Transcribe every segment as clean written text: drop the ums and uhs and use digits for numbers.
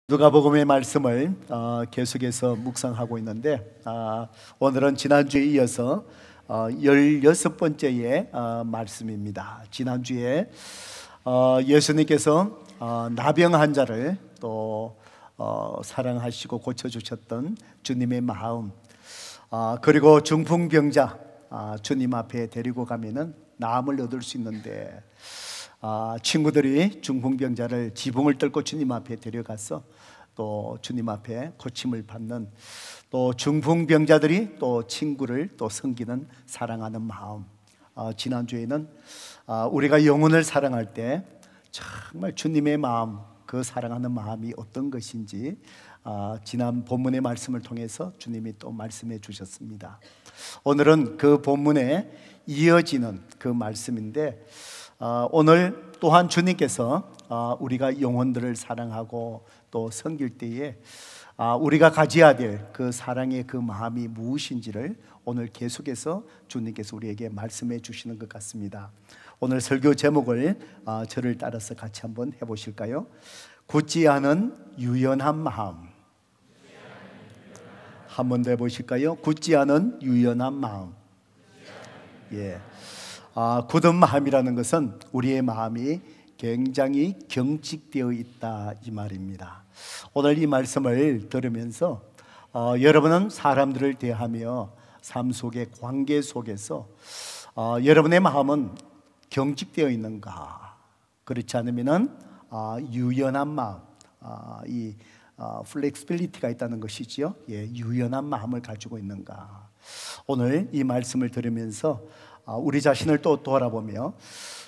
누가복음의 말씀을 계속해서 묵상하고 있는데 오늘은 지난주에 이어서 16번째의 말씀입니다. 지난주에 예수님께서 나병 환자를 또 사랑하시고 고쳐주셨던 주님의 마음, 그리고 중풍병자 주님 앞에 데리고 가면은 나음을 얻을 수 있는데 친구들이 중풍병자를 지붕을 뚫고 주님 앞에 데려가서 또 주님 앞에 고침을 받는, 또 중풍병자들이 또 친구를 또 섬기는 사랑하는 마음. 지난주에는 우리가 영혼을 사랑할 때 정말 주님의 마음, 그 사랑하는 마음이 어떤 것인지 지난 본문의 말씀을 통해서 주님이 또 말씀해 주셨습니다. 오늘은 그 본문에 이어지는 그 말씀인데, 오늘 또한 주님께서 우리가 영혼들을 사랑하고 또 섬길 때에 우리가 가져야 될 그 사랑의 그 마음이 무엇인지를 오늘 계속해서 주님께서 우리에게 말씀해 주시는 것 같습니다. 오늘 설교 제목을 저를 따라서 같이 한번 해보실까요? 굳지 않은 유연한 마음. 한 번 더 해보실까요? 굳지 않은 유연한 마음. 예. 굳은 마음이라는 것은 우리의 마음이 굉장히 경직되어 있다, 이 말입니다. 오늘 이 말씀을 들으면서 여러분은 사람들을 대하며 삶 속의 관계 속에서 여러분의 마음은 경직되어 있는가? 그렇지 않으면 유연한 마음, 이 플렉스빌리티가 있다는 것이지요. 예, 유연한 마음을 가지고 있는가? 오늘 이 말씀을 들으면서 우리 자신을 또 돌아보며,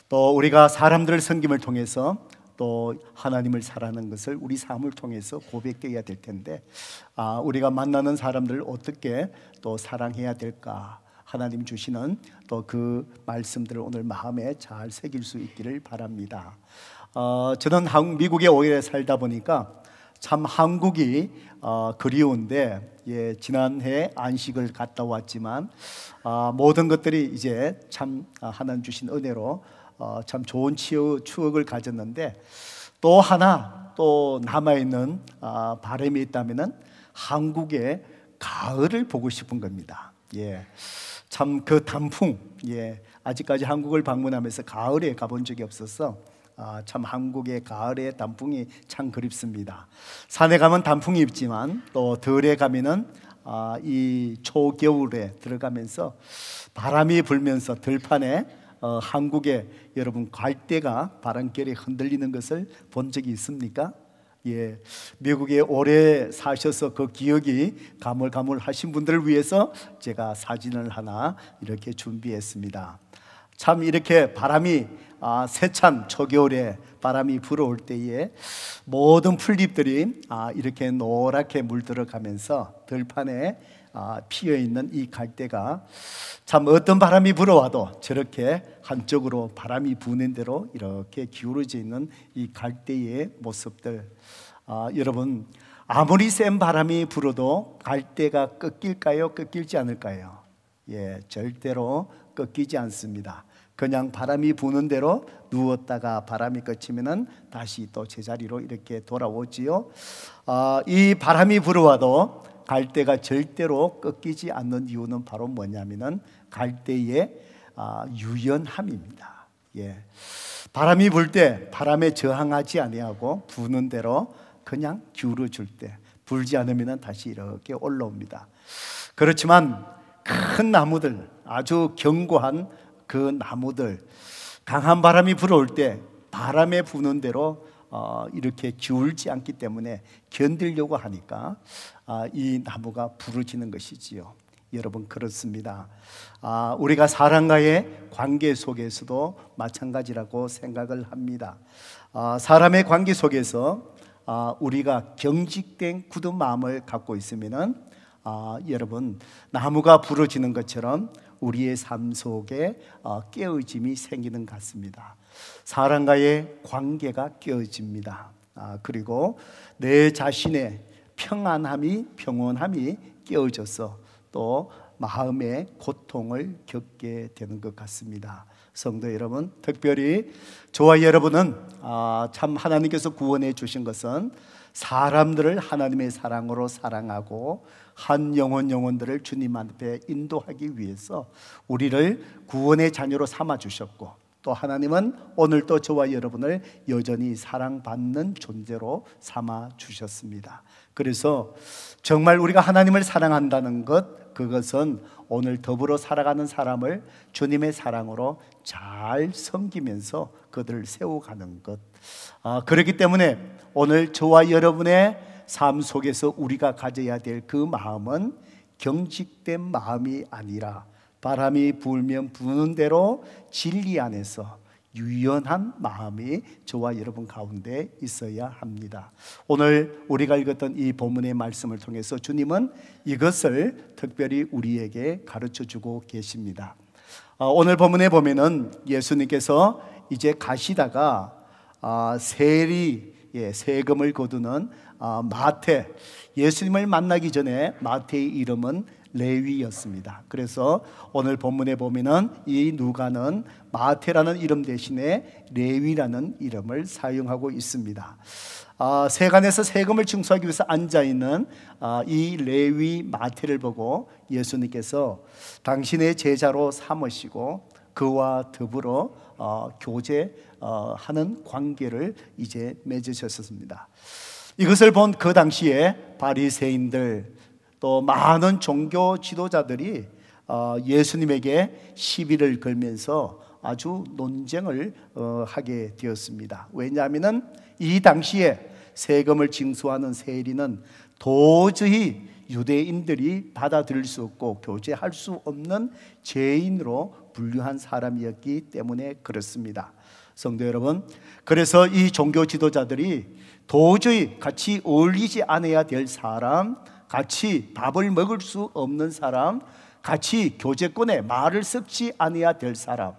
또 우리가 사람들을 섬김을 통해서 또 하나님을 사랑하는 것을 우리 삶을 통해서 고백되어야 될 텐데, 우리가 만나는 사람들을 어떻게 또 사랑해야 될까? 하나님 주시는 또 그 말씀들을 오늘 마음에 잘 새길 수 있기를 바랍니다. 저는 미국에 오래 살다 보니까 참 한국이 그리운데, 지난해 안식을 갔다 왔지만 모든 것들이 이제 참 하나님 주신 은혜로 참 좋은 추억을 가졌는데, 또 하나 또 남아있는 바람이 있다면은 한국의 가을을 보고 싶은 겁니다. 참 그 단풍, 아직까지 한국을 방문하면서 가을에 가본 적이 없어서 참 한국의 가을의 단풍이 참 그립습니다. 산에 가면 단풍이 있지만 또 들에 가면은 이 초겨울에 들어가면서 바람이 불면서 들판에 한국의 여러분 갈대가 바람결에 흔들리는 것을 본 적이 있습니까? 미국에 오래 사셔서 그 기억이 가물가물하신 분들을 위해서 제가 사진을 하나 이렇게 준비했습니다. 참 이렇게 바람이 세찬 초겨울에 바람이 불어올 때에 모든 풀잎들이 이렇게 노랗게 물들어가면서 들판에 피어있는 이 갈대가 참 어떤 바람이 불어와도 저렇게 한쪽으로 바람이 부는 대로 이렇게 기울어져 있는 이 갈대의 모습들, 여러분, 아무리 센 바람이 불어도 갈대가 꺾일까요? 꺾일지 않을까요? 절대로 꺾이지 않습니다. 그냥 바람이 부는 대로 누웠다가 바람이 그치면은 다시 또 제자리로 이렇게 돌아오지요. 이 바람이 불어와도 갈대가 절대로 꺾이지 않는 이유는 바로 뭐냐면은 갈대의 유연함입니다. 바람이 불 때 바람에 저항하지 아니하고 부는 대로 그냥 기울어줄 때, 불지 않으면은 다시 이렇게 올라옵니다. 그렇지만 큰 나무들, 아주 견고한 그 나무들, 강한 바람이 불어올 때 바람에 부는 대로 이렇게 기울지 않기 때문에 견디려고 하니까 이 나무가 부러지는 것이지요. 여러분, 그렇습니다. 우리가 사람과의 관계 속에서도 마찬가지라고 생각을 합니다. 사람의 관계 속에서 우리가 경직된 굳은 마음을 갖고 있으면은 여러분, 나무가 부러지는 것처럼 우리의 삶 속에 깨어짐이 생기는 것 같습니다. 사람과의 관계가 깨어집니다. 그리고 내 자신의 평온함이 깨어져서 또 마음의 고통을 겪게 되는 것 같습니다. 성도 여러분, 특별히 저와 여러분은 참 하나님께서 구원해 주신 것은 사람들을 하나님의 사랑으로 사랑하고 한 영혼들을 주님 앞에 인도하기 위해서 우리를 구원의 자녀로 삼아 주셨고, 또 하나님은 오늘 또 저와 여러분을 여전히 사랑받는 존재로 삼아 주셨습니다. 그래서 정말 우리가 하나님을 사랑한다는 것, 그것은 오늘 더불어 살아가는 사람을 주님의 사랑으로 잘 섬기면서 그들을 세워가는 것. 그렇기 때문에 오늘 저와 여러분의 삶 속에서 우리가 가져야 될 그 마음은 경직된 마음이 아니라 바람이 불면 부는 대로 진리 안에서 유연한 마음이 저와 여러분 가운데 있어야 합니다. 오늘 우리가 읽었던 이 본문의 말씀을 통해서 주님은 이것을 특별히 우리에게 가르쳐주고 계십니다. 오늘 본문에 보면은 예수님께서 이제 가시다가 세금을 거두는 마태, 예수님을 만나기 전에 마태의 이름은 레위였습니다. 그래서 오늘 본문에 보면은 이 누가는 마태라는 이름 대신에 레위라는 이름을 사용하고 있습니다. 세간에서 세금을 징수하기 위해서 앉아있는 이 레위 마태를 보고 예수님께서 당신의 제자로 삼으시고 그와 더불어 교제하는 관계를 이제 맺으셨습니다. 이것을 본 그 당시에 바리새인들 또 많은 종교 지도자들이 예수님에게 시비를 걸면서 아주 논쟁을 하게 되었습니다. 왜냐하면 이 당시에 세금을 징수하는 세리는 도저히 유대인들이 받아들일 수 없고 교제할 수 없는 죄인으로 분류한 사람이었기 때문에 그렇습니다. 성도 여러분, 그래서 이 종교 지도자들이 도저히 같이 어울리지 않아야 될 사람, 같이 밥을 먹을 수 없는 사람, 같이 교제권에 말을 섞지 않아야 될 사람,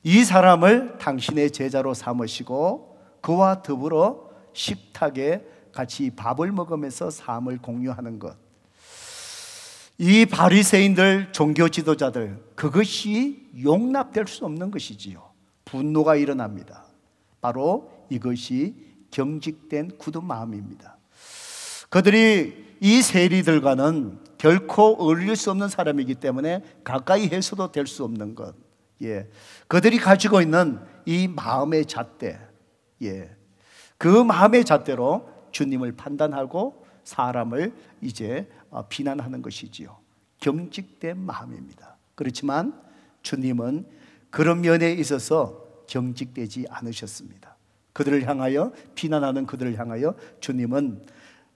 이 사람을 당신의 제자로 삼으시고 그와 더불어 식탁에 같이 밥을 먹으면서 삶을 공유하는 것, 이 바리새인들, 종교 지도자들, 그것이 용납될 수 없는 것이지요. 분노가 일어납니다. 바로 이것이 경직된 굳은 마음입니다. 그들이 이 세리들과는 결코 어울릴 수 없는 사람이기 때문에 가까이 해서도 될 수 없는 것, 그들이 가지고 있는 이 마음의 잣대, 그 마음의 잣대로 주님을 판단하고 사람을 이제 비난하는 것이지요. 경직된 마음입니다. 그렇지만 주님은 그런 면에 있어서 경직되지 않으셨습니다. 그들을 향하여, 비난하는 그들을 향하여 주님은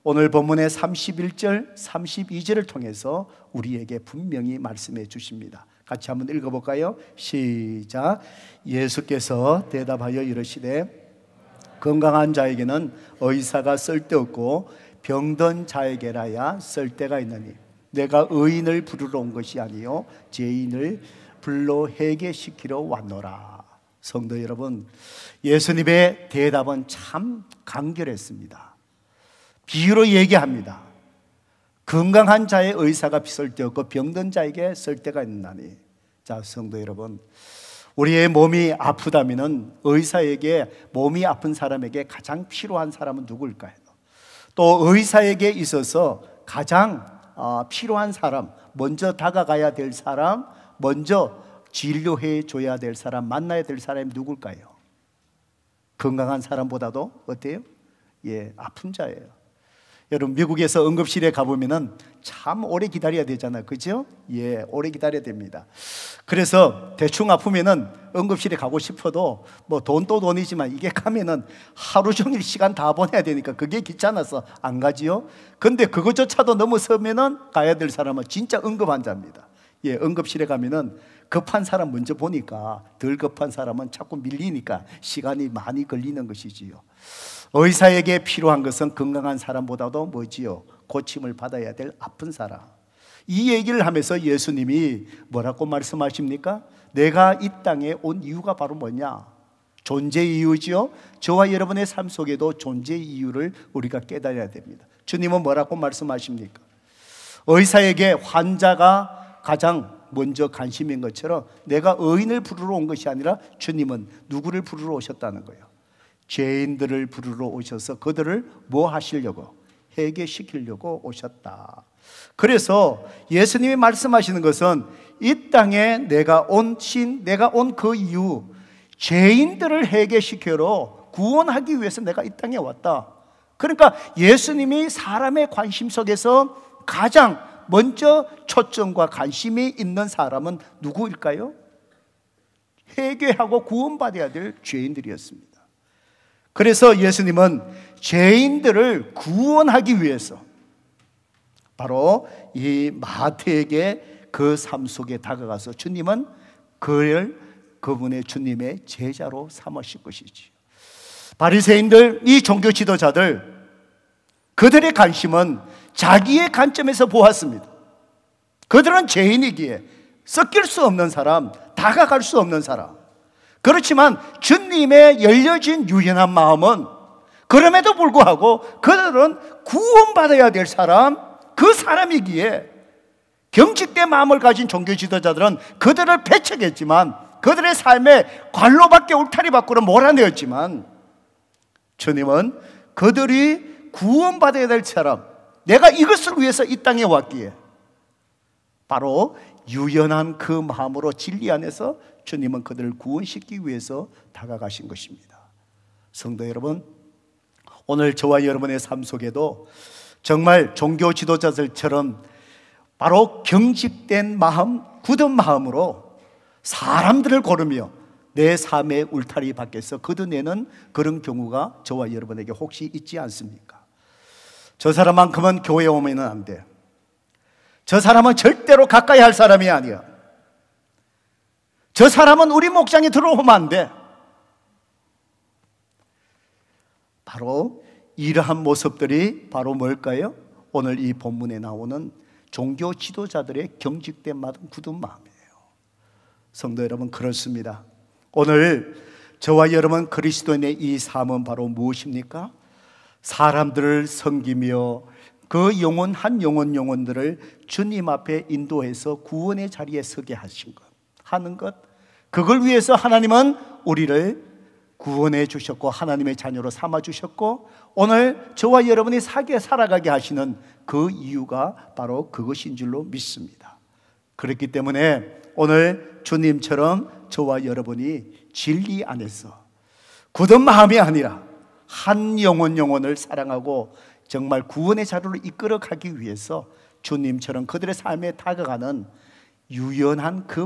오늘 본문의 31절, 32절을 통해서 우리에게 분명히 말씀해 주십니다. 같이 한번 읽어볼까요? 시작. 예수께서 대답하여 이르시되 건강한 자에게는 의사가 쓸데없고 병든 자에게라야 쓸데가 있느니 내가 의인을 부르러 온 것이 아니요 죄인을 불러 회개시키러 왔노라. 성도 여러분, 예수님의 대답은 참 간결했습니다. 비유로 얘기합니다. 건강한 자의 의사가 쓸데없고 병든 자에게 쓸데가 있나니. 자, 성도 여러분, 우리의 몸이 아프다면 의사에게, 몸이 아픈 사람에게 가장 필요한 사람은 누구일까요? 또 의사에게 있어서 가장 필요한 사람, 먼저 다가가야 될 사람, 먼저 진료해 줘야 될 사람, 만나야 될 사람이 누굴까요? 건강한 사람보다도 어때요? 아픈 자예요. 여러분, 미국에서 응급실에 가보면은 참 오래 기다려야 되잖아요. 그죠? 오래 기다려야 됩니다. 그래서 대충 아프면은 응급실에 가고 싶어도 뭐 돈도 돈이지만 이게 가면은 하루 종일 시간 다 보내야 되니까 그게 귀찮아서 안 가지요. 근데 그것조차도 넘어서면은 가야 될 사람은 진짜 응급 환자입니다. 응급실에 가면은 급한 사람 먼저 보니까 덜 급한 사람은 자꾸 밀리니까 시간이 많이 걸리는 것이지요. 의사에게 필요한 것은 건강한 사람보다도 뭐지요? 고침을 받아야 될 아픈 사람. 이 얘기를 하면서 예수님이 뭐라고 말씀하십니까? 내가 이 땅에 온 이유가 바로 뭐냐? 존재 이유지요. 저와 여러분의 삶 속에도 존재 이유를 우리가 깨달아야 됩니다. 주님은 뭐라고 말씀하십니까? 의사에게 환자가 가장 먼저 관심인 것처럼 내가 의인을 부르러 온 것이 아니라 주님은 누구를 부르러 오셨다는 거예요? 죄인들을 부르러 오셔서 그들을 뭐 하시려고? 회개시키려고 오셨다. 그래서 예수님이 말씀하시는 것은 이 땅에 내가 온 그 이유, 죄인들을 회개시키러 구원하기 위해서 내가 이 땅에 왔다. 그러니까 예수님이 사람의 관심 속에서 가장 먼저 초점과 관심이 있는 사람은 누구일까요? 회개하고 구원받아야 될 죄인들이었습니다. 그래서 예수님은 죄인들을 구원하기 위해서 바로 이 마태에게 그 삶 속에 다가가서 주님은 그분의 주님의 제자로 삼으실 것이지. 바리새인들, 이 종교 지도자들, 그들의 관심은 자기의 관점에서 보았습니다. 그들은 죄인이기에 섞일 수 없는 사람, 다가갈 수 없는 사람. 그렇지만 주님의 열려진 유연한 마음은 그럼에도 불구하고 그들은 구원받아야 될 사람, 그 사람이기에 경직된 마음을 가진 종교 지도자들은 그들을 배척했지만, 그들의 삶에 관로밖에 울타리 밖으로 몰아내었지만, 주님은 그들이 구원받아야 될 사람, 내가 이것을 위해서 이 땅에 왔기에 바로 유연한 그 마음으로 진리 안에서 주님은 그들을 구원시키기 위해서 다가가신 것입니다. 성도 여러분, 오늘 저와 여러분의 삶 속에도 정말 종교 지도자들처럼 바로 경직된 마음, 굳은 마음으로 사람들을 고르며 내 삶의 울타리 밖에서 걷어내는 그런 경우가 저와 여러분에게 혹시 있지 않습니까? 저 사람만큼은 교회에 오면 안 돼. 저 사람은 절대로 가까이 할 사람이 아니야. 저 사람은 우리 목장에 들어오면 안 돼. 바로 이러한 모습들이 바로 뭘까요? 오늘 이 본문에 나오는 종교 지도자들의 경직된 마음, 굳은 마음이에요. 성도 여러분, 그렇습니다. 오늘 저와 여러분 그리스도인의 이 삶은 바로 무엇입니까? 사람들을 섬기며 그 영혼 한 영혼들을 주님 앞에 인도해서 구원의 자리에 서게 하는 것, 그걸 위해서 하나님은 우리를 구원해 주셨고 하나님의 자녀로 삼아 주셨고, 오늘 저와 여러분이 살아가게 하시는 그 이유가 바로 그것인 줄로 믿습니다. 그렇기 때문에 오늘 주님처럼 저와 여러분이 진리 안에서 굳은 마음이 아니라 한 영혼을 사랑하고 정말 구원의 자리로 이끌어 가기 위해서 주님처럼 그들의 삶에 다가가는 유연한 그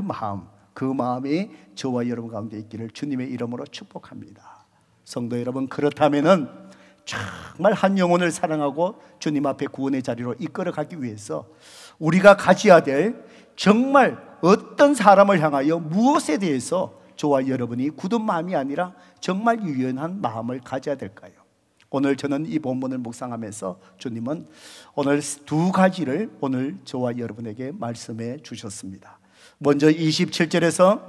마음이 저와 여러분 가운데 있기를 주님의 이름으로 축복합니다. 성도 여러분, 그렇다면은 정말 한 영혼을 사랑하고 주님 앞에 구원의 자리로 이끌어 가기 위해서 우리가 가져야 될 정말 어떤 사람을 향하여 무엇에 대해서 저와 여러분이 굳은 마음이 아니라 정말 유연한 마음을 가져야 될까요? 오늘 저는 이 본문을 묵상하면서 주님은 오늘 두 가지를 오늘 저와 여러분에게 말씀해 주셨습니다. 먼저 27절에서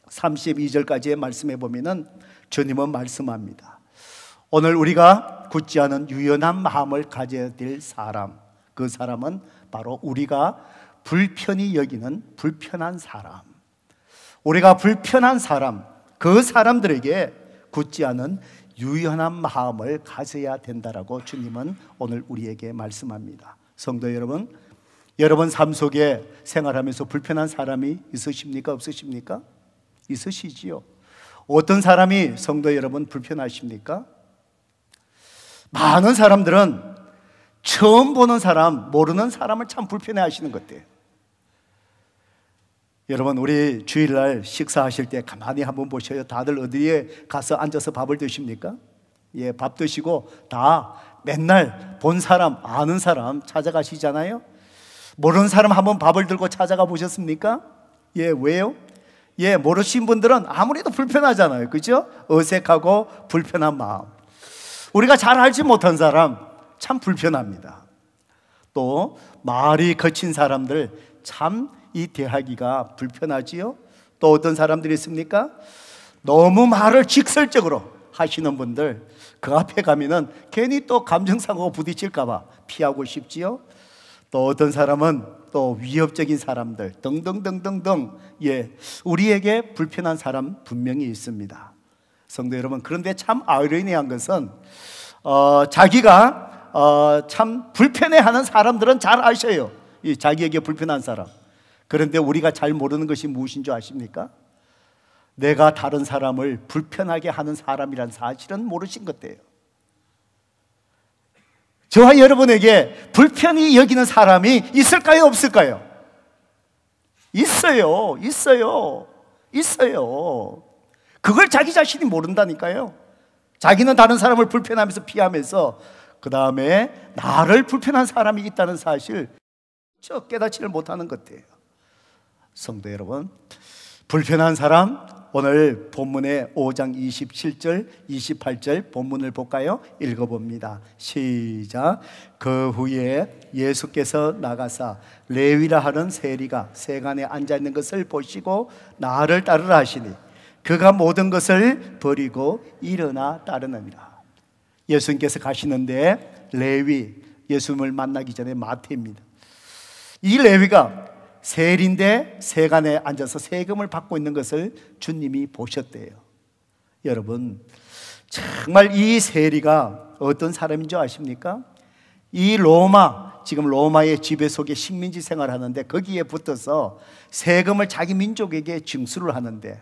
32절까지의 말씀해 보면은 주님은 말씀합니다. 오늘 우리가 굳지 않은 유연한 마음을 가져야 될 사람, 그 사람은 바로 우리가 불편히 여기는 불편한 사람, 우리가 불편한 사람, 그 사람들에게 굳지 않은 유연한 마음을 가져야 된다라고 주님은 오늘 우리에게 말씀합니다. 성도 여러분, 여러분 삶 속에 생활하면서 불편한 사람이 있으십니까? 없으십니까? 있으시지요. 어떤 사람이 성도 여러분 불편하십니까? 많은 사람들은 처음 보는 사람, 모르는 사람을 참 불편해 하시는 것 같아요. 여러분, 우리 주일날 식사하실 때 가만히 한번 보셔요. 다들 어디에 가서 앉아서 밥을 드십니까? 예, 밥 드시고 다 맨날 본 사람, 아는 사람 찾아가시잖아요. 모르는 사람 한번 밥을 들고 찾아가 보셨습니까? 예, 왜요? 예, 모르신 분들은 아무래도 불편하잖아요. 그죠? 어색하고 불편한 마음. 우리가 잘 알지 못한 사람 참 불편합니다. 또 말이 거친 사람들 참 이 대하기가 불편하지요. 또 어떤 사람들이 있습니까? 너무 말을 직설적으로 하시는 분들, 그 앞에 가면은 괜히 또 감정상하고 부딪힐까봐 피하고 싶지요. 또 어떤 사람은 또 위협적인 사람들 등등등등등, 예, 우리에게 불편한 사람 분명히 있습니다. 성도 여러분, 그런데 참 아이러니한 것은 자기가 참 불편해하는 사람들은 잘 아셔요. 이 자기에게 불편한 사람. 그런데 우리가 잘 모르는 것이 무엇인 줄 아십니까? 내가 다른 사람을 불편하게 하는 사람이란 사실은 모르신 것이에요. 저와 여러분에게 불편히 여기는 사람이 있을까요, 없을까요? 있어요. 그걸 자기 자신이 모른다니까요. 자기는 다른 사람을 불편하면서 피하면서 그 다음에 나를 불편한 사람이 있다는 사실 깨닫지를 못하는 것 같아요. 성도 여러분, 불편한 사람, 오늘 본문의 5장 27절 28절 본문을 볼까요? 읽어봅니다. 시작. 그 후에 예수께서 나가사 레위라 하는 세리가 세간에 앉아있는 것을 보시고 나를 따르라 하시니 그가 모든 것을 버리고 일어나 따르느니라. 예수님께서 가시는데 레위, 예수님을 만나기 전에 마태입니다. 이 레위가 세리인데 세간에 앉아서 세금을 받고 있는 것을 주님이 보셨대요. 여러분, 정말 이 세리가 어떤 사람인 줄 아십니까? 이 지금 로마의 지배 속에 식민지 생활을 하는데 거기에 붙어서 세금을 자기 민족에게 징수를 하는데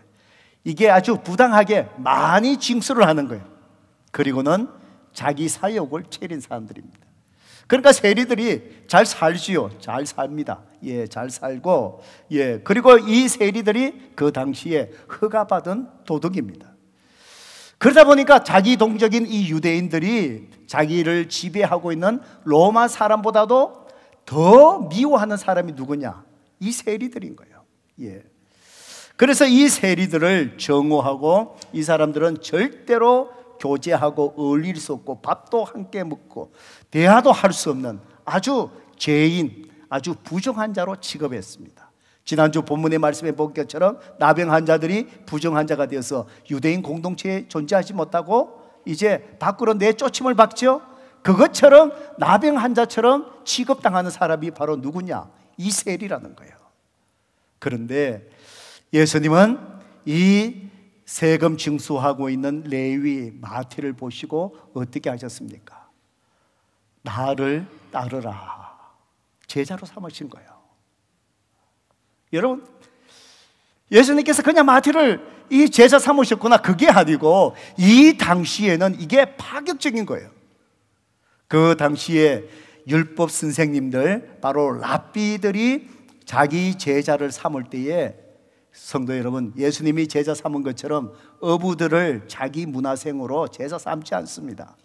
이게 아주 부당하게 많이 징수를 하는 거예요. 그리고는 자기 사욕을 차린 사람들입니다. 그러니까 세리들이 잘 살지요. 잘 삽니다. 잘 살고, 그리고 이 세리들이 그 당시에 허가받은 도덕입니다. 그러다 보니까 자기 동적인 이 유대인들이 자기를 지배하고 있는 로마 사람보다도 더 미워하는 사람이 누구냐? 이 세리들인 거예요. 그래서 이 세리들을 정오하고 이 사람들은 절대로 교제하고 어울릴 수 없고 밥도 함께 먹고 대화도 할 수 없는 아주 죄인, 아주 부정한 자로 취급했습니다. 지난주 본문의 말씀에 본 것처럼 나병 환자들이 부정한 자가 되어서 유대인 공동체에 존재하지 못하고 이제 밖으로 내쫓임을 받죠. 그것처럼 나병 환자처럼 취급당하는 사람이 바로 누구냐? 이 세리라는 거예요. 그런데 예수님은 이 세금 징수하고 있는 레위 마태를 보시고 어떻게 하셨습니까? 나를 따르라. 제자로 삼으신 거예요. 여러분, 예수님께서 그냥 마태를 이 제자 삼으셨구나, 그게 아니고 이 당시에는 이게 파격적인 거예요. 그 당시에 율법 선생님들, 바로 랍비들이 자기 제자를 삼을 때에, 성도 여러분, 예수님이 제자 삼은 것처럼 어부들을 자기 문화생으로 제자 삼지 않습니다.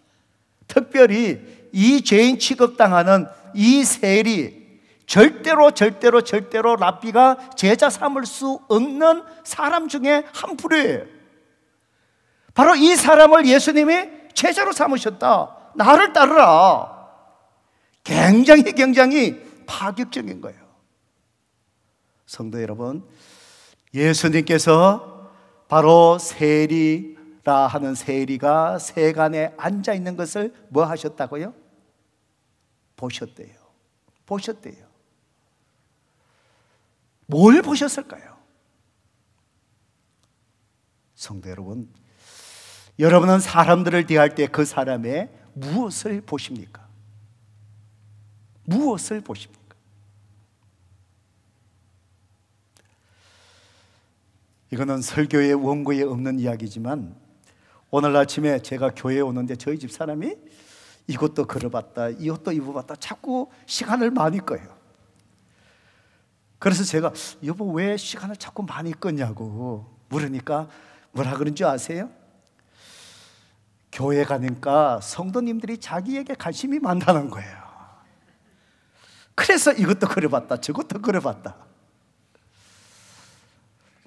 특별히 이 죄인 취급당하는 이 세리, 절대로 랍비가 제자 삼을 수 없는 사람 중에 한 부류예요. 바로 이 사람을 예수님이 제자로 삼으셨다. 나를 따르라. 굉장히 파격적인 거예요. 성도 여러분, 예수님께서 바로 세리라 하는 세리가 세간에 앉아 있는 것을 뭐 하셨다고요? 보셨대요. 뭘 보셨을까요? 성도 여러분, 여러분은 사람들을 대할 때 그 사람의 무엇을 보십니까? 무엇을 보십니까? 이거는 설교의 원고에 없는 이야기지만 오늘 아침에 제가 교회에 오는데 저희 집 사람이 이것도 걸어봤다, 이것도 입어봤다, 자꾸 시간을 많이 꺼요. 그래서 제가 여보 왜 시간을 자꾸 많이 끄냐고 물으니까 뭐라 그런 줄 아세요? 교회 가니까 성도님들이 자기에게 관심이 많다는 거예요. 그래서 이것도 걸어봤다, 저것도 걸어봤다.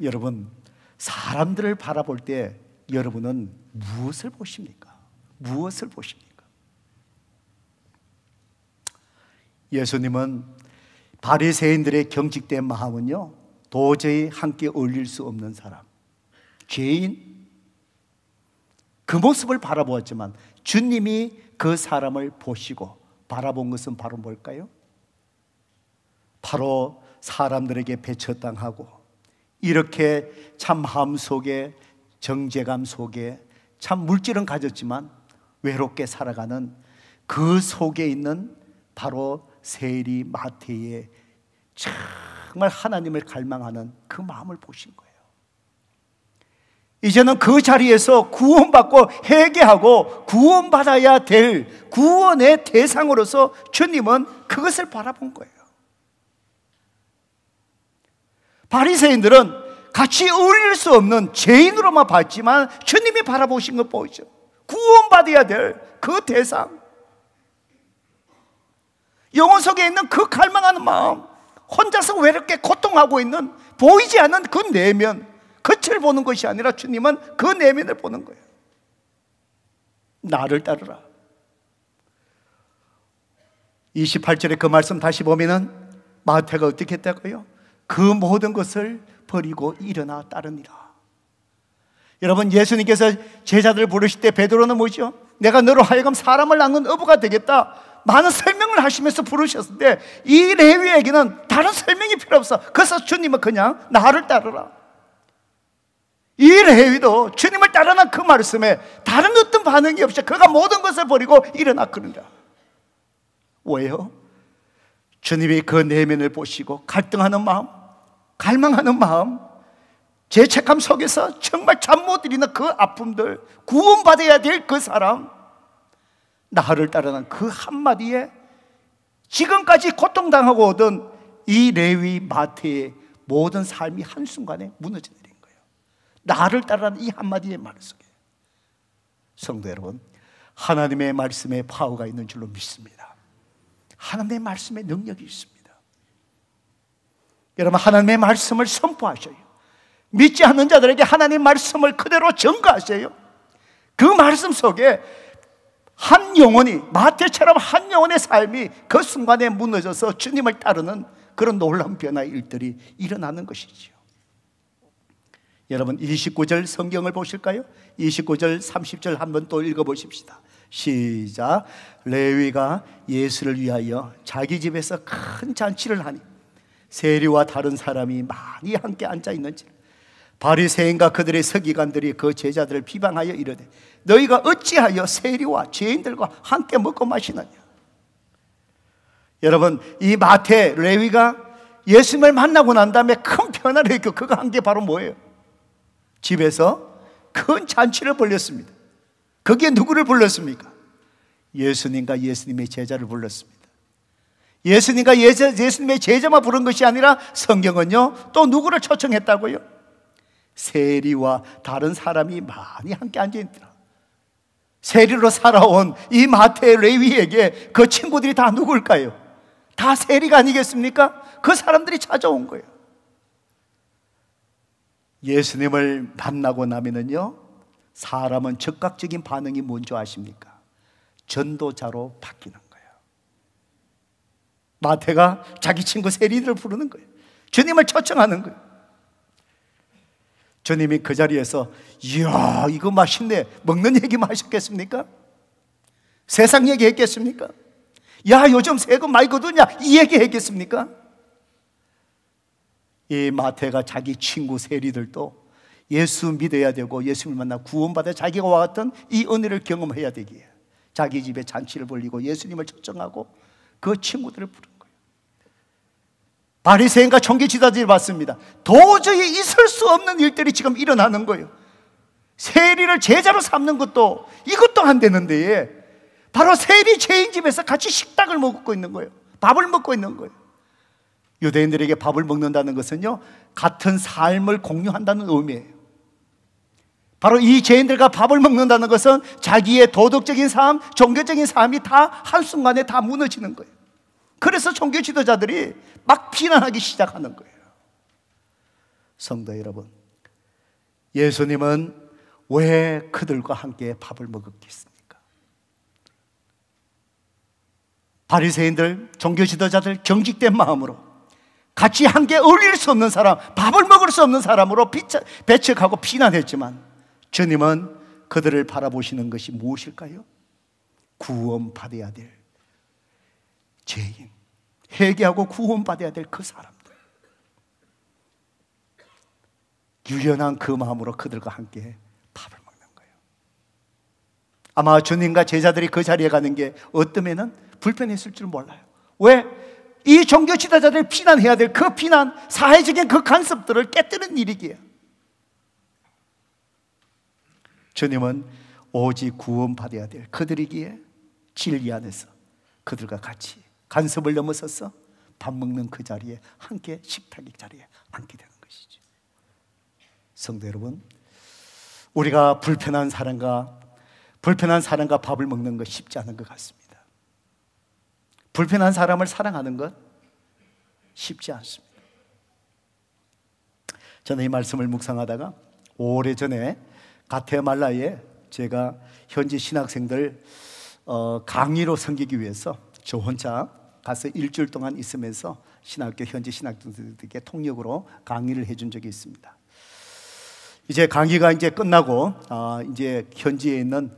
여러분, 사람들을 바라볼 때 여러분은 무엇을 보십니까? 무엇을 보십니까? 예수님은 바리새인들의 경직된 마음은요, 도저히 함께 어울릴 수 없는 사람, 죄인, 그 모습을 바라보았지만 주님이 그 사람을 보시고 바라본 것은 바로 뭘까요? 바로 사람들에게 배척당하고 이렇게 참 마음 속에, 정죄감 속에 참 물질은 가졌지만 외롭게 살아가는 그 속에 있는 바로 세리 마태의 정말 하나님을 갈망하는 그 마음을 보신 거예요. 이제는 그 자리에서 구원받고 회개하고 구원받아야 될 구원의 대상으로서 주님은 그것을 바라본 거예요. 바리새인들은 같이 어울릴 수 없는 죄인으로만 봤지만 주님이 바라보신 것 보이죠. 구원받아야 될 그 대상, 영혼 속에 있는 그 갈망하는 마음, 혼자서 외롭게 고통하고 있는 보이지 않는 그 내면, 겉을 보는 것이 아니라 주님은 그 내면을 보는 거예요. 나를 따르라. 28절에 그 말씀 다시 보면은 마태가 어떻게 했다고요? 그 모든 것을 버리고 일어나 따르니라. 여러분, 예수님께서 제자들을 부르실 때 베드로는 뭐죠? 내가 너로 하여금 사람을 낳는 어부가 되겠다, 많은 설명을 하시면서 부르셨는데, 이 레위에게는 다른 설명이 필요 없어. 그래서 주님은 그냥 나를 따르라. 이 레위도 주님을 따르는 그 말씀에 다른 어떤 반응이 없이 그가 모든 것을 버리고 일어났거든요. 왜요? 주님이 그 내면을 보시고 갈등하는 마음, 갈망하는 마음, 죄책감 속에서 정말 잠 못 이루는 그 아픔들, 구원받아야 될 그 사람, 나를 따르는 그 한마디에 지금까지 고통당하고 오던 이 레위 마태의 모든 삶이 한순간에 무너져 내린 거예요. 나를 따르는 이 한마디의 말 속에. 성도 여러분, 하나님의 말씀에 파워가 있는 줄로 믿습니다. 하나님의 말씀에 능력이 있습니다. 여러분, 하나님의 말씀을 선포하셔요. 믿지 않는 자들에게 하나님의 말씀을 그대로 전가하세요. 그 말씀 속에 한 영혼이, 마태처럼 한 영혼의 삶이 그 순간에 무너져서 주님을 따르는 그런 놀라운 변화의 일들이 일어나는 것이지요. 여러분, 29절 성경을 보실까요? 29절 30절 한번 또 읽어보십시다. 시작. 레위가 예수를 위하여 자기 집에서 큰 잔치를 하니 세리와 다른 사람이 많이 함께 앉아있는지 바리새인과 그들의 서기관들이 그 제자들을 비방하여 이르되 너희가 어찌하여 세리와 죄인들과 함께 먹고 마시느냐. 여러분, 이 마태 레위가 예수님을 만나고 난 다음에 큰 변화를 했고 그거 한 게 바로 뭐예요? 집에서 큰 잔치를 벌렸습니다. 거기에 누구를 불렀습니까? 예수님과 예수님의 제자를 불렀습니다. 예수님과 예수님의 제자만 부른 것이 아니라 성경은요 또 누구를 초청했다고요? 세리와 다른 사람이 많이 함께 앉아있더라. 세리로 살아온 이 마태 레위에게 그 친구들이 다 누굴까요? 다 세리가 아니겠습니까? 그 사람들이 찾아온 거예요. 예수님을 만나고 나면은요 사람은 즉각적인 반응이 뭔지 아십니까? 전도자로 바뀌는 거예요. 마태가 자기 친구 세리들을 부르는 거예요. 주님을 초청하는 거예요. 주님이 그 자리에서 이야 이거 맛있네, 먹는 얘기만 하셨겠습니까? 세상 얘기 했겠습니까? 야 요즘 세금 많이 거두냐, 이 얘기 했겠습니까? 이 마태가 자기 친구 세리들도 예수 믿어야 되고 예수를 만나 구원받아 자기가 와왔던 이 은혜를 경험해야 되기에 자기 집에 잔치를 벌리고 예수님을 초청하고 그 친구들을 부른 거예요. 바리새인과 종교 지도자들이 봤습니다. 도저히 있을 수 없는 일들이 지금 일어나는 거예요. 세리를 제자로 삼는 것도 이것도 안 되는데 바로 세리 죄인 집에서 같이 식탁을 먹고 있는 거예요. 밥을 먹고 있는 거예요. 유대인들에게 밥을 먹는다는 것은요 같은 삶을 공유한다는 의미예요. 바로 이 죄인들과 밥을 먹는다는 것은 자기의 도덕적인 삶, 종교적인 삶이 다 한순간에 다 무너지는 거예요. 그래서 종교 지도자들이 막 비난하기 시작하는 거예요. 성도 여러분, 예수님은 왜 그들과 함께 밥을 먹었겠습니까? 바리새인들, 종교 지도자들 경직된 마음으로 같이 함께 어울릴 수 없는 사람, 밥을 먹을 수 없는 사람으로 배척하고 비난했지만 주님은 그들을 바라보시는 것이 무엇일까요? 구원받아야 될 죄인, 회개하고 구원받아야 될 그 사람들, 유연한 그 마음으로 그들과 함께 밥을 먹는 거예요. 아마 주님과 제자들이 그 자리에 가는 게 어떠면은 불편했을 줄 몰라요. 왜? 이 종교 지도자들을 비난해야 될 그 비난, 사회적인 그 간섭들을 깨뜨리는 일이기에 주님은 오직 구원받아야 될 그들이기에 진리 안에서 그들과 같이 간섭을 넘어서서 밥 먹는 그 자리에 함께 식탁의 자리에 앉게 되는 것이죠. 성도 여러분, 우리가 불편한 사람과 밥을 먹는 것 쉽지 않은 것 같습니다. 불편한 사람을 사랑하는 것 쉽지 않습니다. 저는 이 말씀을 묵상하다가 오래전에 가테말라에 제가 현지 신학생들 강의로 섬기기 위해서 저 혼자 가서 일주일 동안 있으면서 신학교 현지 신학생들에게 통역으로 강의를 해준 적이 있습니다. 이제 강의가 이제 끝나고 이제 현지에 있는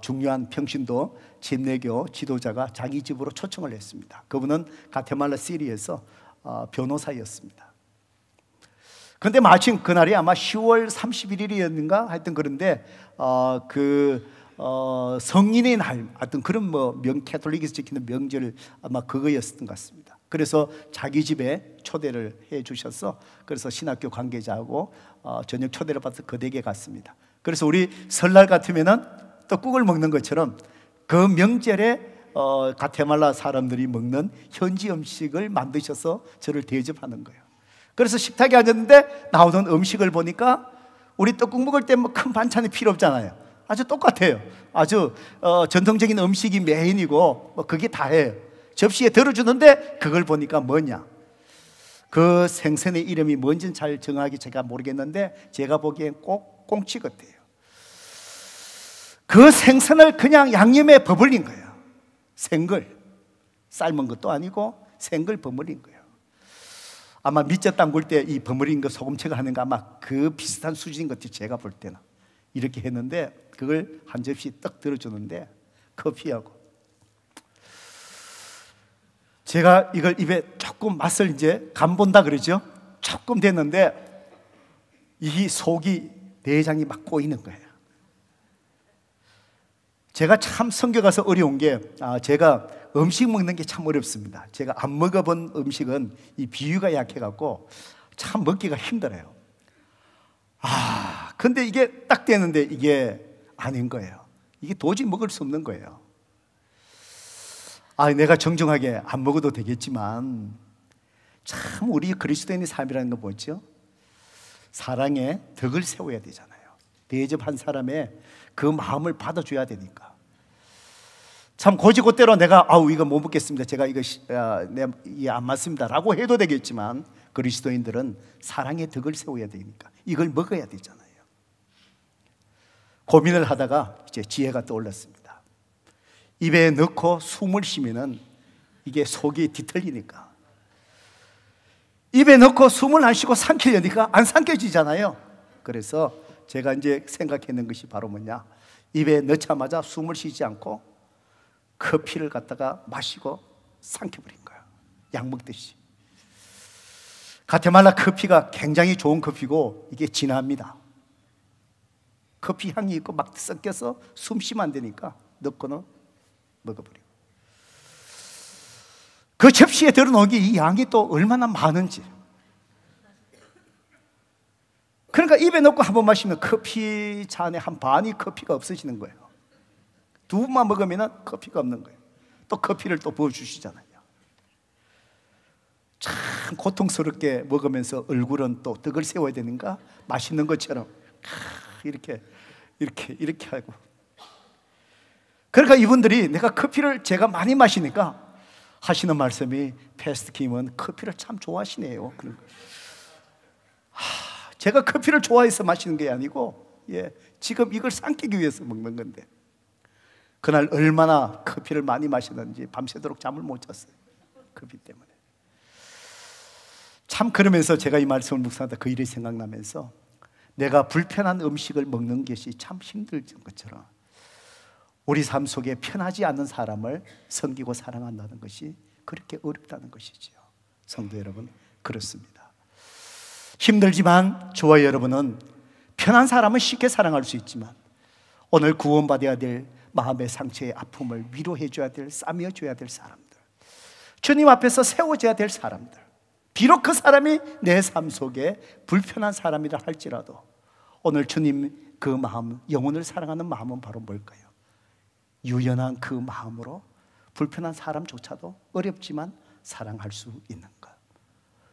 중요한 평신도 침례교 지도자가 자기 집으로 초청을 했습니다. 그분은 가테말라 시리에서 변호사였습니다. 그런데 마침 그날이 아마 10월 31일이었는가 하여튼 그런데 성인의 날 하여튼 그런 캐톨릭에서 지키는 명절 아마 그거였던 것 같습니다. 그래서 자기 집에 초대를 해 주셔서 그래서 신학교 관계자하고 저녁 초대를 받아서 그 댁에 갔습니다. 그래서 우리 설날 같으면은 떡국을 먹는 것처럼 그 명절에 가테말라 사람들이 먹는 현지 음식을 만드셔서 저를 대접하는 거예요. 그래서 식탁에 앉았는데 나오는 음식을 보니까 우리 떡국 먹을 때 뭐 큰 반찬이 필요 없잖아요. 아주 똑같아요. 아주 전통적인 음식이 메인이고 뭐 그게 다예요. 접시에 들어주는데 그걸 보니까 뭐냐, 그 생선의 이름이 뭔지는 잘 정확히 제가 모르겠는데 제가 보기엔 꼭 꽁치 같아요. 그 생선을 그냥 양념에 버무린 거예요. 생걸, 삶은 것도 아니고 생걸 버무린 거예요. 아마 밑젓 담글 때 이 버무린 거 소금채가 하는 거 아마 그 비슷한 수준인 것 같아요. 제가 볼 때는 이렇게 했는데 그걸 한 접시 떡 들어주는데 커피하고 제가 이걸 입에 조금 맛을 이제 간본다 그러죠. 조금 됐는데 이 속이 내장이 막 꼬이는 거예요. 제가 참 성교 가서 어려운 게 제가 음식 먹는 게 참 어렵습니다. 제가 안 먹어본 음식은 이 비위가 약해갖고 참 먹기가 힘들어요. 근데 이게 딱 되는데 이게 아닌 거예요. 이게 도저히 먹을 수 없는 거예요. 내가 정정하게 안 먹어도 되겠지만 참 우리 그리스도인의 삶이라는 거 뭐죠? 사랑의 덕을 세워야 되잖아요. 대접한 사람의 그 마음을 받아줘야 되니까. 참 고지고대로 내가 이거 못 먹겠습니다, 제가 이게 안 맞습니다 라고 해도 되겠지만 그리스도인들은 사랑의 덕을 세워야 되니까 이걸 먹어야 되잖아요. 고민을 하다가 이제 지혜가 떠올랐습니다. 입에 넣고 숨을 쉬면은 이게 속이 뒤틀리니까 입에 넣고 숨을 안 쉬고 삼키려니까 안 삼켜지잖아요. 그래서 제가 이제 생각했는 것이 바로 뭐냐, 입에 넣자마자 숨을 쉬지 않고 커피를 갖다가 마시고 삼켜버린 거야. 약 먹듯이. 가테말라 커피가 굉장히 좋은 커피고 이게 진합니다. 커피 향이 있고 막 섞여서 숨 쉬면 안 되니까 넣고는 먹어버리고 그 접시에 들어놓은 게 이 양이 또 얼마나 많은지. 그러니까 입에 넣고 한 번 마시면 커피 잔에 한 반이 커피가 없어지는 거예요. 두 번만 먹으면 커피가 없는 거예요. 또 커피를 또 부어주시잖아요. 참 고통스럽게 먹으면서 얼굴은 또 떡을 세워야 되는가, 맛있는 것처럼 이렇게 하고. 그러니까 이분들이 내가 커피를 제가 많이 마시니까 하시는 말씀이 패스트 킴은 커피를 참 좋아하시네요. 제가 커피를 좋아해서 마시는 게 아니고 지금 이걸 삼키기 위해서 먹는 건데 그날 얼마나 커피를 많이 마셨는지 밤새도록 잠을 못 잤어요. 커피 때문에. 참 그러면서 제가 이 말씀을 묵상하다 그 일이 생각나면서 내가 불편한 음식을 먹는 것이 참 힘든 것처럼 우리 삶 속에 편하지 않는 사람을 섬기고 사랑한다는 것이 그렇게 어렵다는 것이지요. 성도 여러분, 그렇습니다. 힘들지만 저와 여러분은 편한 사람은 쉽게 사랑할 수 있지만 오늘 구원받아야 될 마음의 상처의 아픔을 위로해 줘야 될, 싸매어 줘야 될 사람들, 주님 앞에서 세워져야 될 사람들, 비록 그 사람이 내 삶 속에 불편한 사람이라 할지라도 오늘 주님 그 마음, 영혼을 사랑하는 마음은 바로 뭘까요? 유연한 그 마음으로 불편한 사람조차도 어렵지만 사랑할 수 있는 것.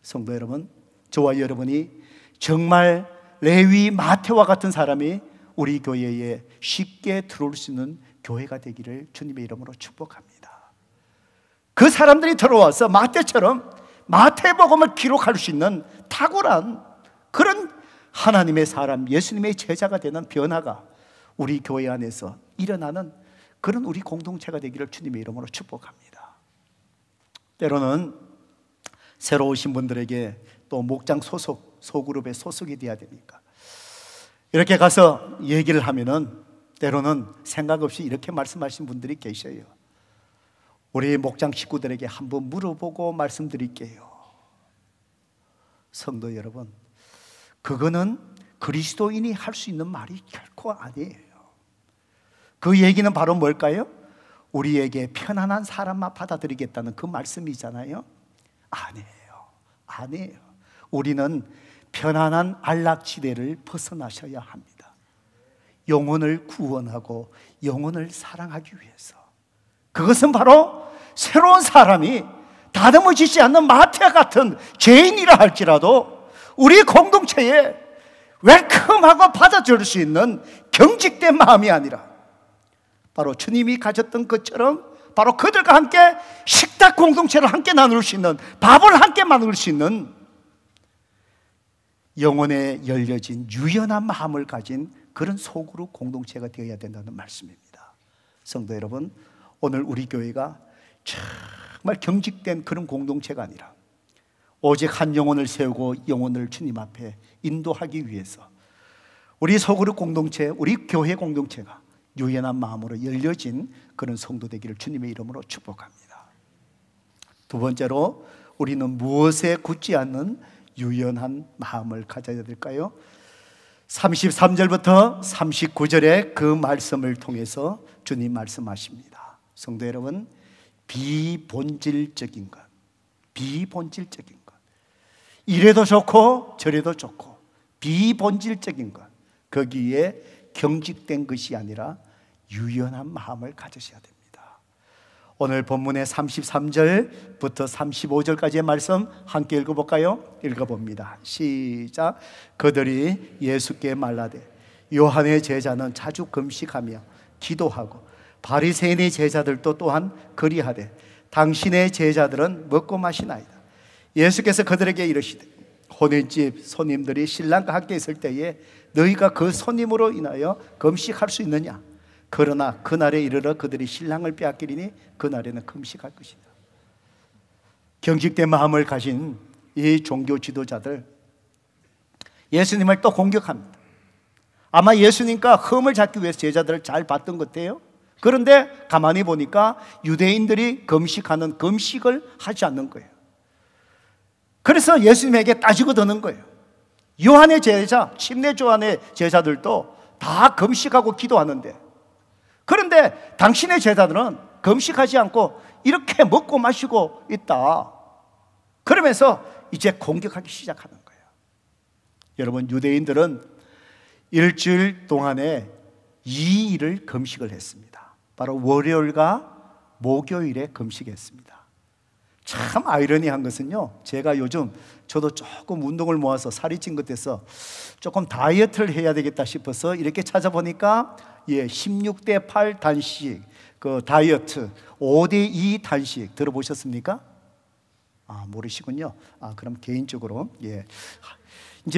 성도 여러분, 저와 여러분이 정말 레위 마태와 같은 사람이 우리 교회에 쉽게 들어올 수 있는 교회가 되기를 주님의 이름으로 축복합니다. 그 사람들이 들어와서 마태처럼 마태복음을 기록할 수 있는 탁월한 그런 하나님의 사람, 예수님의 제자가 되는 변화가 우리 교회 안에서 일어나는 그런 우리 공동체가 되기를 주님의 이름으로 축복합니다. 때로는 새로 오신 분들에게 또 목장 소속, 소그룹에 소속이 돼야 되니까 이렇게 가서 얘기를 하면은 때로는 생각 없이 이렇게 말씀하신 분들이 계셔요. 우리 목장 식구들에게 한번 물어보고 말씀드릴게요. 성도 여러분, 그거는 그리스도인이 할 수 있는 말이 결코 아니에요. 그 얘기는 바로 뭘까요? 우리에게 편안한 사람만 받아들이겠다는 그 말씀이잖아요. 아니에요. 우리는 편안한 안락지대를 벗어나셔야 합니다. 영혼을 구원하고 영혼을 사랑하기 위해서. 그것은 바로 새로운 사람이 다듬어지지 않는 마태 같은 죄인이라 할지라도 우리 공동체에 웰컴하고 받아줄 수 있는 경직된 마음이 아니라 바로 주님이 가졌던 것처럼 바로 그들과 함께 식탁 공동체를 함께 나눌 수 있는, 밥을 함께 나눌 수 있는 영혼에 열려진 유연한 마음을 가진 그런 소그룹 공동체가 되어야 된다는 말씀입니다. 성도 여러분, 오늘 우리 교회가 정말 경직된 그런 공동체가 아니라 오직 한 영혼을 세우고 영혼을 주님 앞에 인도하기 위해서 우리 소그룹 공동체, 우리 교회 공동체가 유연한 마음으로 열려진 그런 성도 되기를 주님의 이름으로 축복합니다. 두 번째로 우리는 무엇에 굳지 않는 유연한 마음을 가져야 될까요? 33절부터 39절의 그 말씀을 통해서 주님 말씀하십니다. 성도 여러분, 비본질적인 것, 비본질적인 것, 이래도 좋고 저래도 좋고 비본질적인 것, 거기에 경직된 것이 아니라 유연한 마음을 가지셔야 됩니다. 오늘 본문의 33절부터 35절까지의 말씀 함께 읽어볼까요? 읽어봅니다. 시작. 그들이 예수께 말라되 요한의 제자는 자주 금식하며 기도하고 바리새인의 제자들도 또한 그리하되 당신의 제자들은 먹고 마시나이다. 예수께서 그들에게 이르시되 혼인집 손님들이 신랑과 함께 있을 때에 너희가 그 손님으로 인하여 금식할 수 있느냐? 그러나 그날에 이르러 그들이 신랑을 빼앗기리니 그날에는 금식할 것이다. 경직된 마음을 가진 이 종교 지도자들, 예수님을 또 공격합니다. 아마 예수님과 흠을 잡기 위해서 제자들을 잘 봤던 것 같아요. 그런데 가만히 보니까 유대인들이 금식하는 금식을 하지 않는 거예요. 그래서 예수님에게 따지고 드는 거예요. 요한의 제자, 침례 요한의 제자들도 다 금식하고 기도하는데, 그런데 당신의 제자들은 금식하지 않고 이렇게 먹고 마시고 있다. 그러면서 이제 공격하기 시작하는 거예요. 여러분, 유대인들은 일주일 동안에 2일을 금식을 했습니다. 바로 월요일과 목요일에 금식했습니다. 참 아이러니한 것은요, 제가 요즘 저도 조금 운동을 모아서 살이 찐 것 같아서 조금 다이어트를 해야 되겠다 싶어서 이렇게 찾아보니까 16대 8 단식, 그 다이어트 5대 2 단식 들어보셨습니까? 모르시군요. 그럼 개인적으로 이제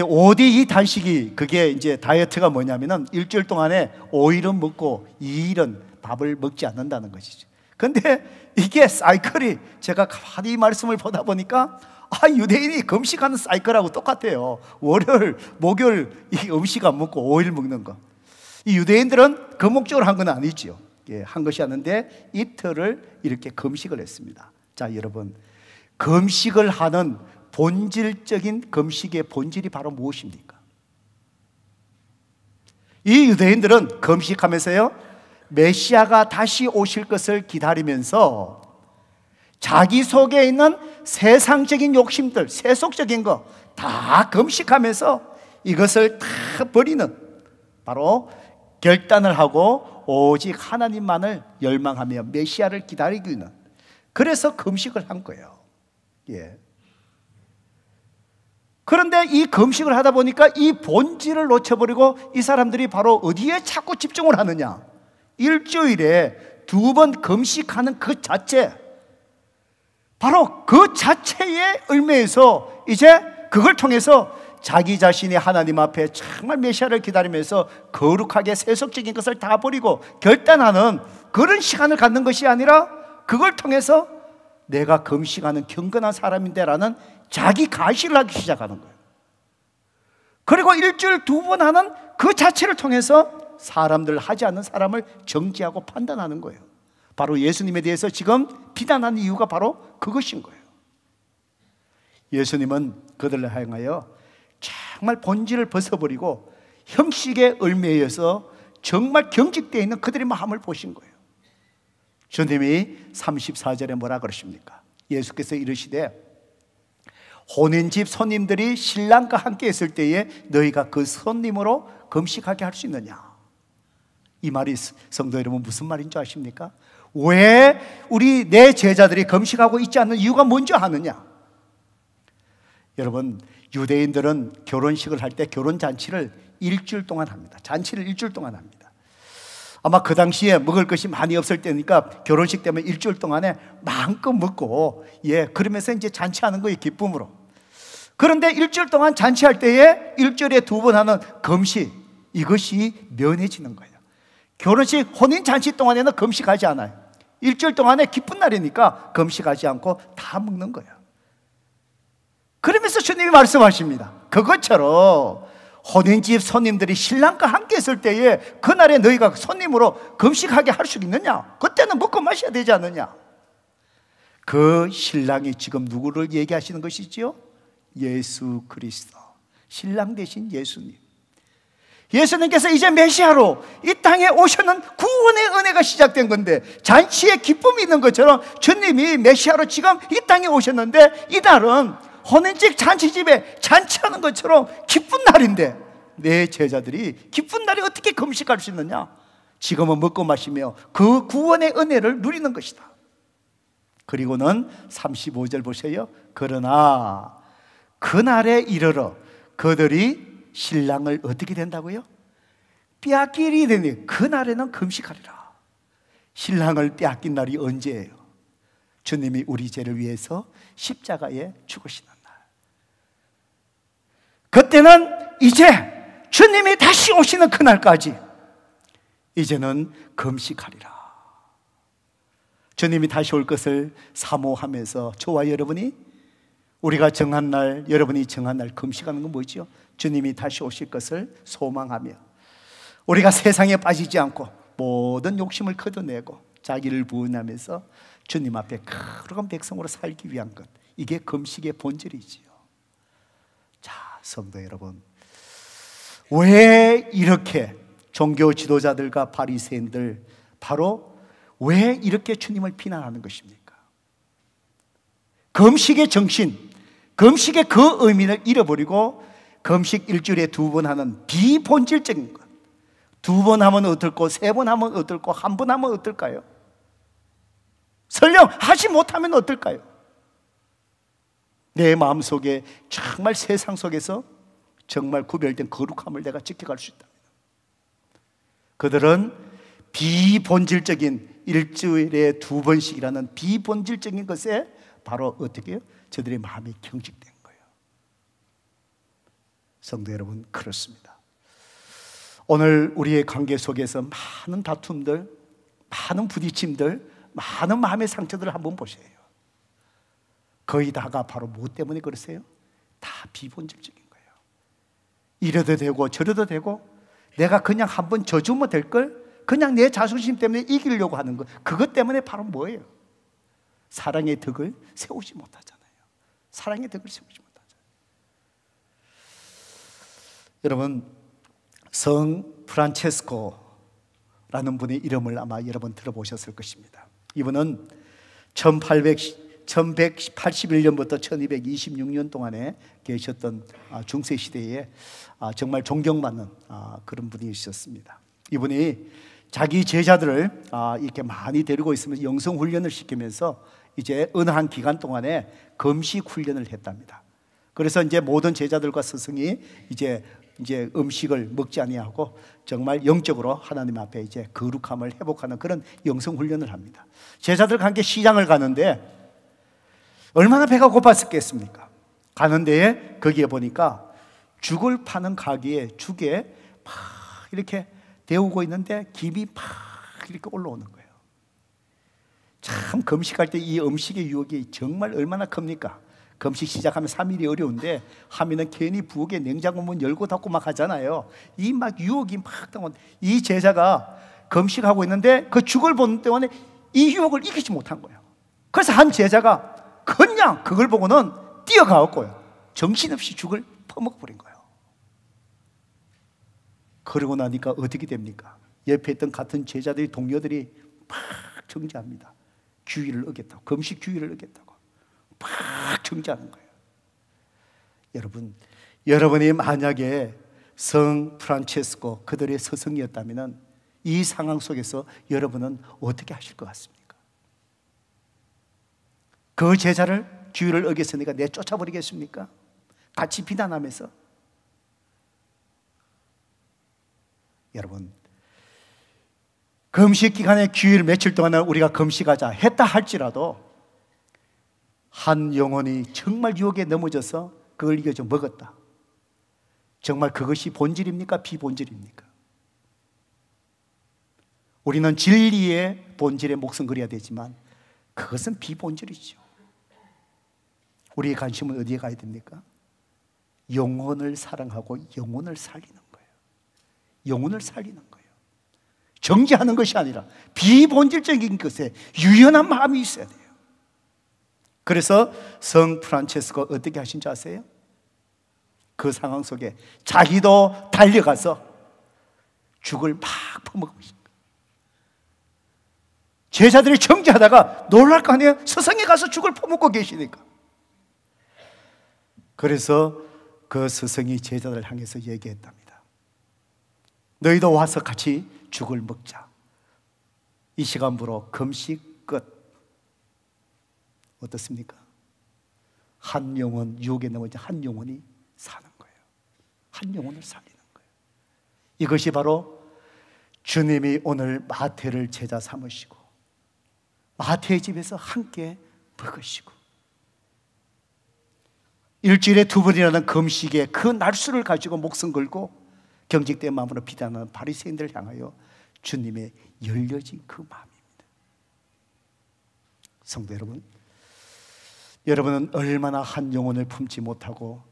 5대 2 단식이, 그게 이제 다이어트가 뭐냐면은 일주일 동안에 5일은 먹고 2일은 밥을 먹지 않는다는 것이죠. 근데 이게 사이클이, 제가 가만히 말씀을 보다 보니까 유대인이 금식하는 사이클하고 똑같아요. 월요일, 목요일 이 음식 안 먹고 5일 먹는 거. 이 유대인들은 그 목적으로 한 건 아니지요. 한 것이 아닌데 이틀을 이렇게 금식을 했습니다. 자, 여러분, 금식을 하는 본질적인 금식의 본질이 바로 무엇입니까? 이 유대인들은 금식하면서요, 메시아가 다시 오실 것을 기다리면서 자기 속에 있는 세상적인 욕심들, 세속적인 거 다 금식하면서 이것을 다 버리는, 바로 결단을 하고 오직 하나님만을 열망하며 메시아를 기다리고 있는, 그래서 금식을 한 거예요. 예. 그런데 이 금식을 하다 보니까 이 본질을 놓쳐버리고 이 사람들이 바로 어디에 자꾸 집중을 하느냐? 일주일에 2번 금식하는 그 자체, 바로 그 자체의 의미에서 이제 그걸 통해서 자기 자신이 하나님 앞에 정말 메시아를 기다리면서 거룩하게 세속적인 것을 다 버리고 결단하는 그런 시간을 갖는 것이 아니라, 그걸 통해서 내가 금식하는 경건한 사람인데 라는 자기 가시를 하기 시작하는 거예요. 그리고 일주일 2번 하는 그 자체를 통해서 사람들, 하지 않는 사람을 정죄하고 판단하는 거예요. 바로 예수님에 대해서 지금 비난하는 이유가 바로 그것인 거예요. 예수님은 그들을 향하여 정말 본질을 벗어버리고 형식에 얽매여서 정말 경직되어 있는 그들의 마음을 보신 거예요. 주님이 34절에 뭐라 그러십니까? 예수께서 이르시되 혼인집 손님들이 신랑과 함께 있을 때에 너희가 그 손님으로 금식하게 할 수 있느냐? 이 말이 성도 여러분 무슨 말인 줄 아십니까? 왜 우리 내 제자들이 금식하고 있지 않는 이유가 뭔지 아느냐? 여러분, 유대인들은 결혼식을 할 때 결혼잔치를 일주일 동안 합니다. 잔치를 일주일 동안 합니다. 아마 그 당시에 먹을 것이 많이 없을 때니까 결혼식 때문에 일주일 동안에 마음껏 먹고, 그러면서 이제 잔치하는 거예요, 기쁨으로. 그런데 일주일 동안 잔치할 때에 일주일에 2번 하는 금식, 이것이 면해지는 거예요. 결혼식, 혼인 잔치 동안에는 금식하지 않아요. 일주일 동안에 기쁜 날이니까 금식하지 않고 다 먹는 거예요. 그러면서 주님이 말씀하십니다. 그것처럼 혼인집 손님들이 신랑과 함께 있을 때에 그날에 너희가 손님으로 금식하게 할 수 있느냐? 그때는 먹고 마셔야 되지 않느냐? 그 신랑이 지금 누구를 얘기하시는 것이지요? 예수 그리스도, 신랑 대신 예수님. 예수님께서 이제 메시아로 이 땅에 오셔는 구원의 은혜가 시작된 건데, 잔치에 기쁨이 있는 것처럼 주님이 메시아로 지금 이 땅에 오셨는데, 이날은 혼인집 잔치집에 잔치하는 것처럼 기쁜 날인데, 내 제자들이 기쁜 날에 어떻게 금식할 수 있느냐? 지금은 먹고 마시며 그 구원의 은혜를 누리는 것이다. 그리고는 35절 보세요. 그러나 그날에 이르러 그들이 신랑을 어떻게 된다고요? 빼앗기리 되니 그날에는 금식하리라. 신랑을 빼앗긴 날이 언제예요? 주님이 우리 죄를 위해서 십자가에 죽으시는 날. 그때는 이제 주님이 다시 오시는 그날까지 이제는 금식하리라. 주님이 다시 올 것을 사모하면서 저와 여러분이, 우리가 정한 날, 여러분이 정한 날 금식하는 건 뭐죠? 주님이 다시 오실 것을 소망하며 우리가 세상에 빠지지 않고 모든 욕심을 걷어내고 자기를 부인하면서 주님 앞에 거룩한 백성으로 살기 위한 것, 이게 금식의 본질이지요. 자, 성도 여러분, 왜 이렇게 종교 지도자들과 바리새인들, 바로 왜 이렇게 주님을 비난하는 것입니까? 금식의 정신, 금식의 그 의미를 잃어버리고 금식 일주일에 2번 하는 비본질적인 것, 2번 하면 어떨고 3번 하면 어떨고 1번 하면 어떨까요? 설령 하지 못하면 어떨까요? 내 마음속에 정말 세상 속에서 정말 구별된 거룩함을 내가 지켜갈 수 있다. 그들은 비본질적인 일주일에 2번씩이라는 비본질적인 것에 바로 어떻게 해요? 저들의 마음이 경직된 거예요. 성도 여러분, 그렇습니다. 오늘 우리의 관계 속에서 많은 다툼들, 많은 부딪힘들, 많은 마음의 상처들을 한번 보세요. 거의 다가 바로 무엇 때문에 그러세요? 다 비본질적인 거예요. 이래도 되고 저래도 되고, 내가 그냥 한번 져주면 될걸, 그냥 내 자존심 때문에 이기려고 하는 것, 그것 때문에 바로 뭐예요? 사랑의 덕을 세우지 못하잖아요. 사랑의 덕을 세우지 못하잖아요. 여러분, 성 프란체스코 라는 분의 이름을 아마 여러분 들어보셨을 것입니다. 이분은 1181년부터 1226년 동안에 계셨던 중세 시대에 정말 존경받는 그런 분이셨습니다. 이분이 자기 제자들을 이렇게 많이 데리고 있으면서 영성 훈련을 시키면서 이제 어느 한 기간 동안에 금식 훈련을 했답니다. 그래서 이제 모든 제자들과 스승이 이제 음식을 먹지 아니하고 정말 영적으로 하나님 앞에 이제 거룩함을 회복하는 그런 영성 훈련을 합니다. 제자들과 함께 시장을 가는데 얼마나 배가 고팠겠습니까? 가는 데에 거기에 보니까 죽을 파는 가게에 죽에 막 이렇게 데우고 있는데 김이 막 이렇게 올라오는 거예요. 참 금식할 때 이 음식의 유혹이 정말 얼마나 큽니까? 금식 시작하면 3일이 어려운데 하면은 괜히 부엌에 냉장고 문 열고 닫고 막 하잖아요. 이 막 유혹이 막 당한 이 제자가 금식하고 있는데 그 죽을 보는 동안에 이 유혹을 이기지 못한 거예요. 그래서 한 제자가 그냥 그걸 보고는 뛰어가었고요. 정신없이 죽을 퍼먹어버린 거예요. 그러고 나니까 어떻게 됩니까? 옆에 있던 같은 제자들이 동료들이 막 정죄합니다. 규율을 어겼다고, 금식 규율을 어겼다고 막 정죄하는 거예요. 여러분이 만약에 성 프란체스코 그들의 스승이었다면 이 상황 속에서 여러분은 어떻게 하실 것 같습니까? 그 제자를 규율을 어겼으니까 내쫓아버리겠습니까? 같이 비난하면서. 여러분, 금식 기간에 규율 며칠 동안은 우리가 금식하자 했다 할지라도 한 영혼이 정말 유혹에 넘어져서 그걸 이겨서 먹었다. 정말 그것이 본질입니까? 비본질입니까? 우리는 진리의 본질에 목숨 걸어야 되지만 그것은 비본질이죠. 우리의 관심은 어디에 가야 됩니까? 영혼을 사랑하고 영혼을 살리는 거예요. 영혼을 살리는 거예요. 정죄하는 것이 아니라 비본질적인 것에 유연한 마음이 있어야 돼요. 그래서 성 프란체스코 어떻게 하신 줄 아세요? 그 상황 속에 자기도 달려가서 죽을 막 퍼먹고 있습니다. 제자들이 정죄하다가 놀랄 거 아니에요? 스승이 가서 죽을 퍼먹고 계시니까. 그래서 그 스승이 제자들을 향해서 얘기했답니다. 너희도 와서 같이 죽을 먹자. 이 시간부로 금식 끝. 어떻습니까? 한 영혼, 유혹에 넘어진 한 영혼이 사는 거예요. 한 영혼을 살리는 거예요. 이것이 바로 주님이 오늘 마태를 제자 삼으시고 마태의 집에서 함께 먹으시고 일주일에 2번이라는 금식의 그 날수를 가지고 목숨 걸고 경직된 마음으로 비난하는 바리새인들을 향하여 주님의 열려진 그 마음입니다. 성도 여러분, 여러분은 얼마나 한 영혼을 품지 못하고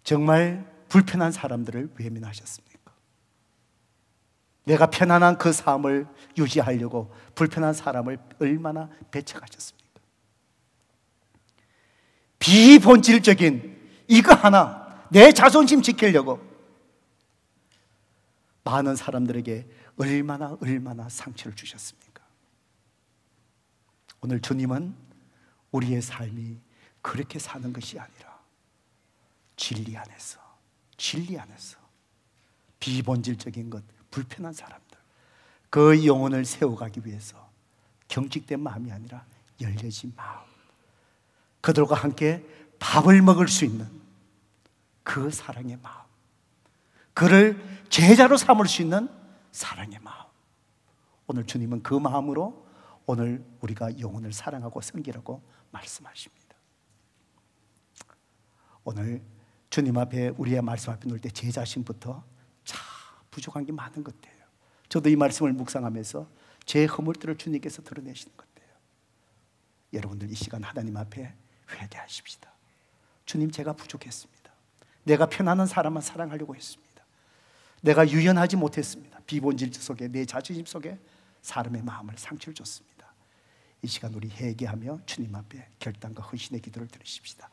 정말 불편한 사람들을 외면하셨습니까? 내가 편안한 그 삶을 유지하려고 불편한 사람을 얼마나 배척하셨습니까? 비본질적인 이거 하나 내 자존심 지키려고 많은 사람들에게 얼마나 상처를 주셨습니까? 오늘 주님은 우리의 삶이 그렇게 사는 것이 아니라 진리 안에서 비본질적인 것, 불편한 사람들 그 영혼을 세워가기 위해서 경직된 마음이 아니라 열려진 마음, 그들과 함께 밥을 먹을 수 있는 그 사랑의 마음, 그를 제자로 삼을 수 있는 사랑의 마음. 오늘 주님은 그 마음으로 오늘 우리가 영혼을 사랑하고 섬기라고 말씀하십니다. 오늘 주님 앞에 우리의 말씀 앞에 놓을 때 제 자신부터 참 부족한 게 많은 것 같아요. 저도 이 말씀을 묵상하면서 제 허물들을 주님께서 드러내시는 것 같아요. 여러분들 이 시간 하나님 앞에 회개하십시다. 주님, 제가 부족했습니다. 내가 편안한 사람만 사랑하려고 했습니다. 내가 유연하지 못했습니다. 비본질 속에 내 자존심 속에 사람의 마음을 상처를 줬습니다. 이 시간 우리 회개하며 주님 앞에 결단과 헌신의 기도를 드리십시다.